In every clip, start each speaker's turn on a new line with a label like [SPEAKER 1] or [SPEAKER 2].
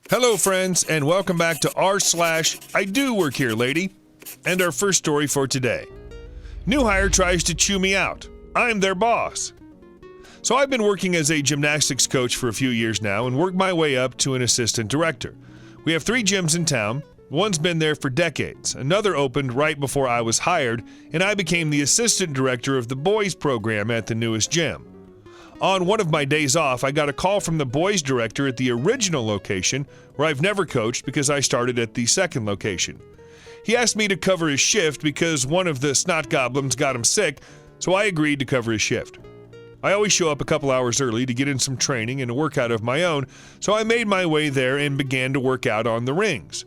[SPEAKER 1] Hello, friends, and welcome back to r/IDOWorkHereLady, and our first story for today. New hire tries to chew me out. I'm their boss. So I've been working as a gymnastics coach for a few years now and worked my way up to an assistant director. We have 3 gyms in town. One's been there for decades. Another opened right before I was hired, and I became the assistant director of the boys program at the newest gym. On one of my days off, I got a call from the boys director at the original location, where I've never coached because I started at the second location. He asked me to cover his shift because one of the snot goblins got him sick, so I agreed to cover his shift. I always show up a couple hours early to get in some training and a workout of my own, so I made my way there and began to work out on the rings.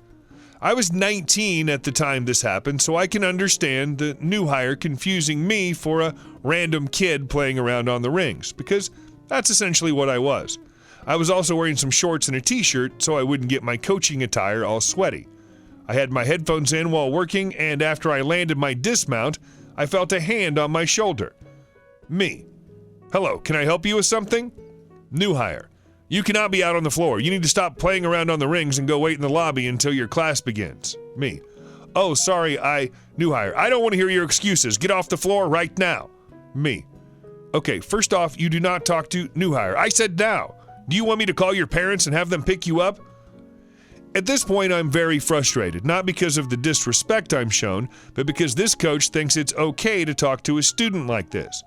[SPEAKER 1] I was 19 at the time this happened, so I can understand the new hire confusing me for a random kid playing around on the rings, because that's essentially what I was. I was also wearing some shorts and a t-shirt so I wouldn't get my coaching attire all sweaty. I had my headphones in while working, and after I landed my dismount, I felt a hand on my shoulder. Me. Hello, can I help you with something? New hire. You cannot be out on the floor. You need to stop playing around on the rings and go wait in the lobby until your class begins. Me. Oh, sorry, new hire. I don't want to hear your excuses. Get off the floor right now. Me. Okay, first off, you do not talk to new hire. I said now. Do you want me to call your parents and have them pick you up? At this point, I'm very frustrated, not because of the disrespect I'm shown, but because this coach thinks it's okay to talk to a student like this.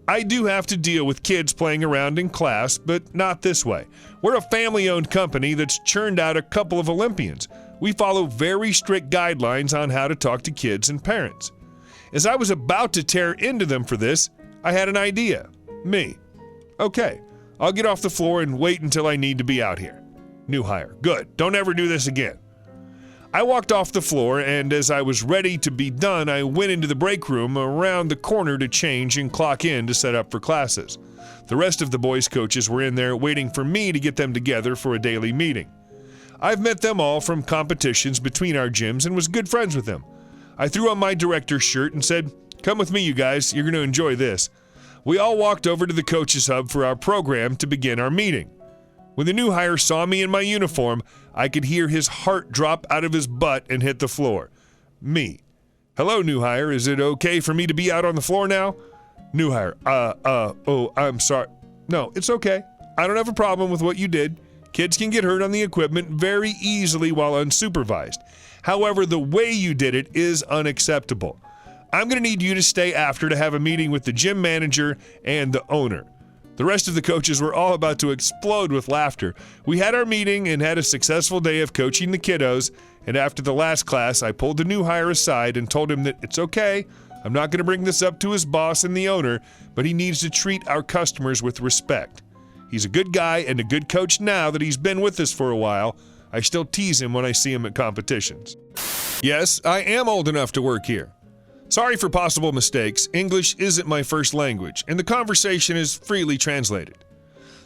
[SPEAKER 1] I do have to deal with kids playing around in class, but not this way. We're a family-owned company that's churned out a couple of Olympians. We follow very strict guidelines on how to talk to kids and parents. As I was about to tear into them for this, I had an idea. Me. Okay, I'll get off the floor and wait until I need to be out here. New hire. Good. Don't ever do this again. I walked off the floor, and as I was ready to be done, I went into the break room around the corner to change and clock in to set up for classes. The rest of the boys' coaches were in there waiting for me to get them together for a daily meeting. I've met them all from competitions between our gyms and was good friends with them. I threw on my director's shirt and said, "Come with me, you guys. You're going to enjoy this." We all walked over to the coaches' hub for our program to begin our meeting. When the new hire saw me in my uniform, I could hear his heart drop out of his butt and hit the floor. Me. Hello, new hire. Is it okay for me to be out on the floor now? New hire. I'm sorry. No, it's okay. I don't have a problem with what you did. Kids can get hurt on the equipment very easily while unsupervised. However, the way you did it is unacceptable. I'm going to need you to stay after to have a meeting with the gym manager and the owner. The rest of the coaches were all about to explode with laughter. We had our meeting and had a successful day of coaching the kiddos, and after the last class, I pulled the new hire aside and told him that it's okay. I'm not going to bring this up to his boss and the owner, but he needs to treat our customers with respect. He's a good guy and a good coach now that he's been with us for a while. I still tease him when I see him at competitions. Yes, I am old enough to work here. Sorry for possible mistakes. English isn't my first language, and the conversation is freely translated.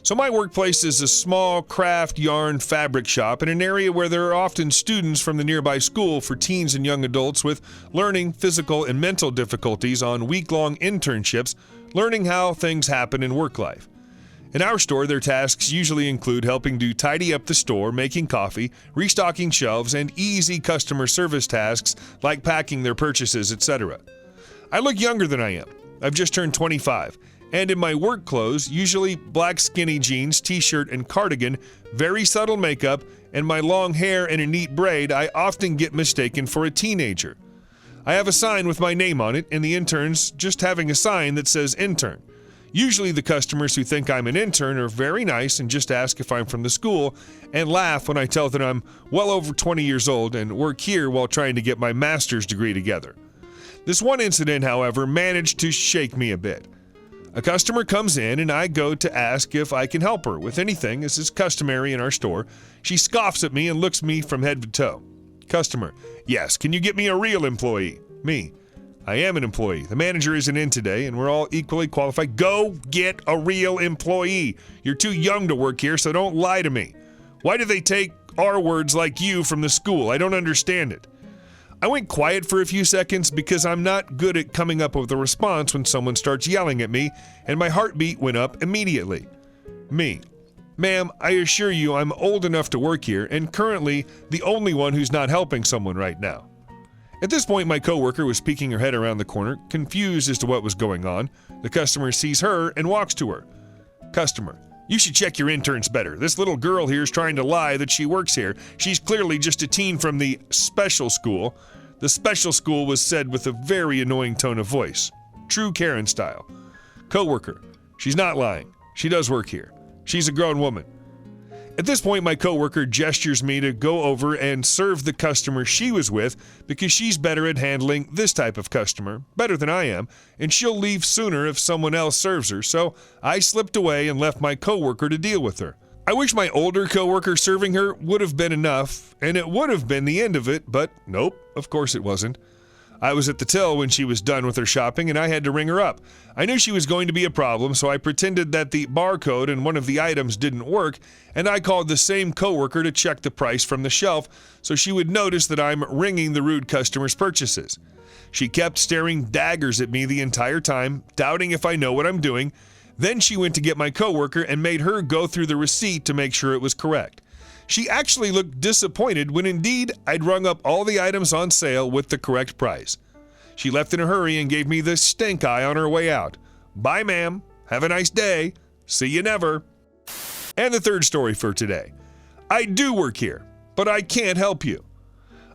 [SPEAKER 1] So my workplace is a small craft yarn fabric shop in an area where there are often students from the nearby school for teens and young adults with learning, physical, and mental difficulties on week-long internships, learning how things happen in work life. In our store, their tasks usually include helping to tidy up the store, making coffee, restocking shelves, and easy customer service tasks like packing their purchases, etc. I look younger than I am. I've just turned 25, and in my work clothes, usually black skinny jeans, t-shirt, and cardigan, very subtle makeup, and my long hair and a neat braid, I often get mistaken for a teenager. I have a sign with my name on it, and the interns just having a sign that says intern. Usually the customers who think I'm an intern are very nice and just ask if I'm from the school and laugh when I tell them I'm well over 20 years old and work here while trying to get my master's degree together. This one incident, however, managed to shake me a bit. A customer comes in and I go to ask if I can help her with anything, as is customary in our store. She scoffs at me and looks me from head to toe. Customer: Yes, can you get me a real employee? Me: I am an employee. The manager isn't in today, and we're all equally qualified. Go get a real employee. You're too young to work here, so don't lie to me. Why do they take R words like you from the school? I don't understand it. I went quiet for a few seconds because I'm not good at coming up with a response when someone starts yelling at me, and my heartbeat went up immediately. Me: Ma'am, I assure you I'm old enough to work here and currently the only one who's not helping someone right now. At this point, my coworker was peeking her head around the corner, confused as to what was going on. The customer sees her and walks to her. Customer, you should check your interns better. This little girl here is trying to lie that she works here. She's clearly just a teen from the special school. The special school was said with a very annoying tone of voice. True Karen style. Coworker, she's not lying. She does work here. She's a grown woman. At this point, my coworker gestures me to go over and serve the customer she was with because she's better at handling this type of customer, better than I am, and she'll leave sooner if someone else serves her, so I slipped away and left my coworker to deal with her. I wish my older coworker serving her would have been enough, and it would have been the end of it, but nope, of course it wasn't. I was at the till when she was done with her shopping, and I had to ring her up. I knew she was going to be a problem, so I pretended that the barcode in one of the items didn't work, and I called the same coworker to check the price from the shelf so she would notice that I'm ringing the rude customer's purchases. She kept staring daggers at me the entire time, doubting if I know what I'm doing. Then she went to get my coworker and made her go through the receipt to make sure it was correct. She actually looked disappointed when indeed I'd rung up all the items on sale with the correct price. She left in a hurry and gave me the stink eye on her way out. Bye, ma'am. Have a nice day. See you never. And the third story for today. I do work here, but I can't help you.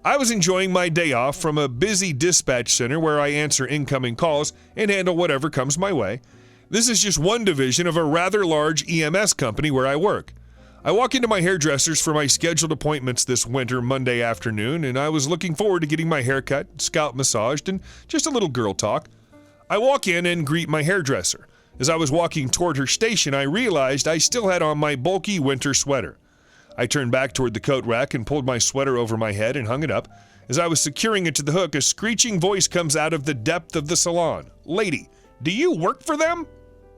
[SPEAKER 1] I was enjoying my day off from a busy dispatch center where I answer incoming calls and handle whatever comes my way. This is just one division of a rather large EMS company where I work. I walk into my hairdresser's for my scheduled appointments this winter Monday afternoon, and I was looking forward to getting my hair cut, scalp massaged, and just a little girl talk. I walk in and greet my hairdresser. As I was walking toward her station, I realized I still had on my bulky winter sweater. I turned back toward the coat rack and pulled my sweater over my head and hung it up. As I was securing it to the hook, a screeching voice comes out of the depth of the salon. Lady, do you work for them?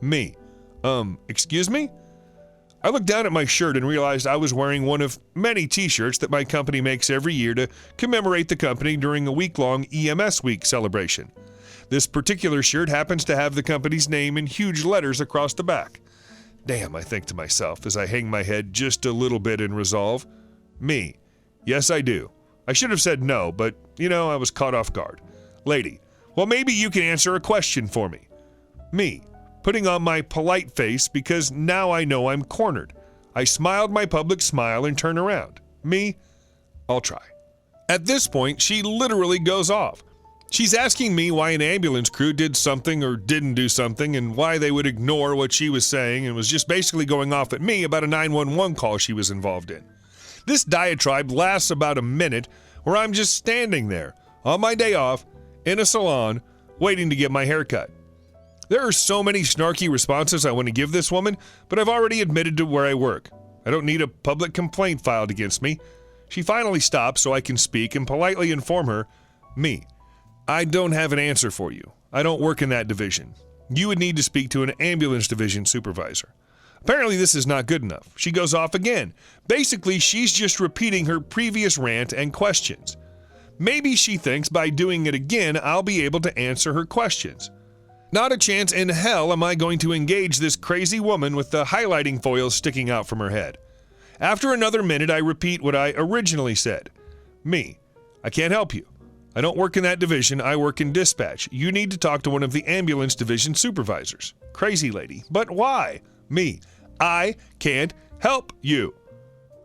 [SPEAKER 1] Me. Excuse me? I looked down at my shirt and realized I was wearing one of many t-shirts that my company makes every year to commemorate the company during a week-long EMS Week celebration. This particular shirt happens to have the company's name in huge letters across the back. Damn, I think to myself as I hang my head just a little bit in resolve. Me. Yes, I do. I should have said no, but, I was caught off guard. Lady. Well, maybe you can answer a question for me. Me. Putting on my polite face because now I know I'm cornered. I smiled my public smile and turn around. Me? I'll try. At this point, she literally goes off. She's asking me why an ambulance crew did something or didn't do something and why they would ignore what she was saying and was just basically going off at me about a 911 call she was involved in. This diatribe lasts about a minute where I'm just standing there on my day off in a salon waiting to get my hair cut. There are so many snarky responses I want to give this woman, but I've already admitted to where I work. I don't need a public complaint filed against me. She finally stops so I can speak and politely inform her, me. I don't have an answer for you. I don't work in that division. You would need to speak to an ambulance division supervisor. Apparently this is not good enough. She goes off again. Basically, she's just repeating her previous rant and questions. Maybe she thinks by doing it again, I'll be able to answer her questions. Not a chance in hell am I going to engage this crazy woman with the highlighting foil sticking out from her head. After another minute, I repeat what I originally said. Me. I can't help you. I don't work in that division. I work in dispatch. You need to talk to one of the ambulance division supervisors. Crazy lady. But why? Me. I can't help you.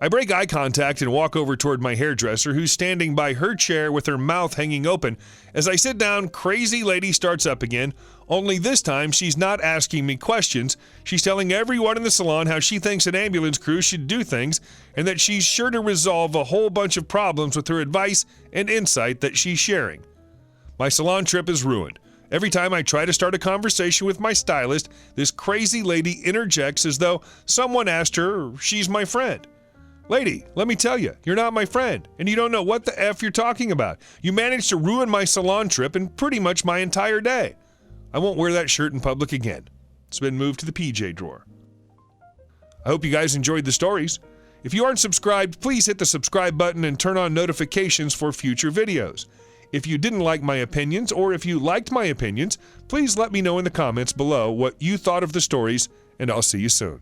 [SPEAKER 1] I break eye contact and walk over toward my hairdresser, who's standing by her chair with her mouth hanging open. As I sit down, crazy lady starts up again, only this time she's not asking me questions. She's telling everyone in the salon how she thinks an ambulance crew should do things and that she's sure to resolve a whole bunch of problems with her advice and insight that she's sharing. My salon trip is ruined. Every time I try to start a conversation with my stylist, this crazy lady interjects as though someone asked her she's my friend. Lady, let me tell you, you're not my friend, and you don't know what the F you're talking about. You managed to ruin my salon trip and pretty much my entire day. I won't wear that shirt in public again. It's been moved to the PJ drawer. I hope you guys enjoyed the stories. If you aren't subscribed, please hit the subscribe button and turn on notifications for future videos. If you didn't like my opinions, or if you liked my opinions, please let me know in the comments below what you thought of the stories, and I'll see you soon.